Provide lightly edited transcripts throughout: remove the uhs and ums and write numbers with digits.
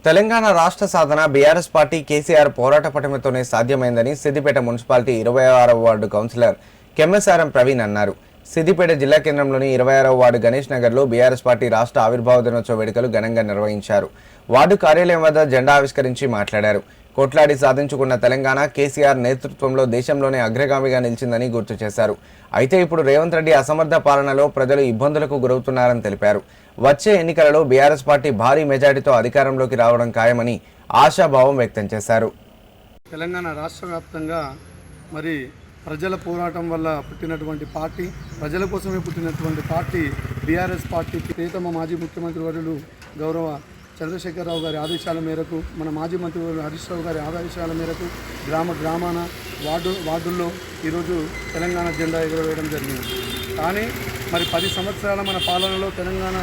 తెలంగాణ రాష్ట్ర సాధన BRS party KCR పోరాట పటిమతోనే సాధ్యమైందని సిద్దిపేట మున్సిపాలిటీ 26వ వార్డు కౌన్సిలర్ కెమ్మెసారం ప్రవీణ్ అన్నారు. సిద్దిపేట జిల్లా కేంద్రంలోని 26వ వార్డు గణేష్ నగర్లో బీఆర్ఎస్ పార్టీ రాష్ట్ర ఆవిర్భావ దినోత్సవ వేడుకలు ఘనంగా నిర్వహించారు. వార్డు కార్యాలయం వద్ద జెండా ఆవిష్కరించి మాట్లాడారు. కొట్లాడి సాధించుకున్న తెలంగాణ కేసీఆర్ నేతృత్వంలో దేశంలోనే అగ్రగామిగా నిలిచిందని గుర్తు చేశారు. అయితే ఇప్పుడు రేవంత్ రెడ్డి అసమర్థ పాలనలో ప్రజలు ఇబ్బందులకు గురవుతున్నారని తెలిపారు. వచ్చే ఎన్నికలలో బీఆర్ఎస్ పార్టీ భారీ మెజారిటీతో అధికారంలోకి రావడం ఖాయమని ఆశాభావం వ్యక్తం చేశారు. తెలంగాణ రాష్ట్ర వ్యాప్తంగా మరి ప్రజల పోరాటం వల్ల పుట్టినటువంటి పార్టీ, ప్రజల కోసమే పుట్టినటువంటి పార్టీ బీఆర్ఎస్ పార్టీకి ప్రియతమ మాజీ ముఖ్యమంత్రి వర్యులు గౌరవ చంద్రశేఖరరావు గారి ఆదేశాల మేరకు, మన మాజీ మంత్రివర్యులు హరీష్ రావు గారి ఆదేశాల మేరకు గ్రామాన వార్డుల్లో ఈరోజు తెలంగాణ జెండా ఎగురవేయడం జరిగింది. కానీ మరి 10 సంవత్సరాల మన పాలనలో, తెలంగాణ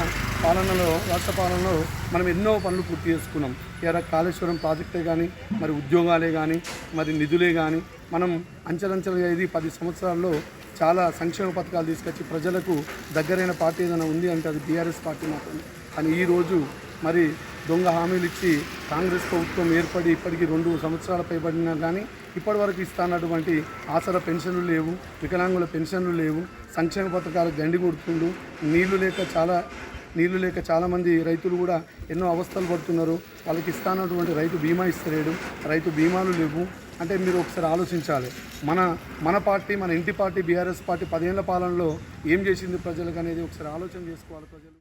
పాలనలో, రాష్ట్ర పాలనలో మనం ఎన్నో పనులు పూర్తి చేసుకున్నాం. ఇలా కాళేశ్వరం ప్రాజెక్టే కానీ, మరి ఉద్యోగాలే కానీ, మరి నిధులే కానీ, మనం అంచెలంచెలుగా ఇది 10 సంవత్సరాల్లో చాలా సంక్షేమ పథకాలు తీసుకొచ్చి ప్రజలకు దగ్గరైన పార్టీ ఏదైనా ఉంది అంటే అది బీఆర్ఎస్ పార్టీ మాత్రమే. కానీ ఈరోజు మరి దొంగ హామీలు ఇచ్చి కాంగ్రెస్ ప్రభుత్వం ఏర్పడి ఇప్పటికీ 2 సంవత్సరాలు పైబడినా కానీ ఇప్పటి వరకు ఇస్తున్నటువంటి ఆసరా పెన్షన్లు లేవు, వికలాంగుల పెన్షన్లు లేవు, సంక్షేమ పథకాలు గండి కొడుతుండు, నీళ్లు లేక చాలామంది రైతులు కూడా ఎన్నో అవస్థలు పడుతున్నారు. వాళ్ళకి ఇస్తున్నటువంటి రైతు బీమా ఇస్తలేడు, రైతు బీమాలు లేవు. అంటే మీరు ఒకసారి ఆలోచించాలి, మన పార్టీ, మన ఇంటి పార్టీ బీఆర్ఎస్ పార్టీ 10 ఏళ్ల పాలనలో ఏం చేసింది ప్రజలకు అనేది ఒకసారి ఆలోచన చేసుకోవాలి ప్రజలు.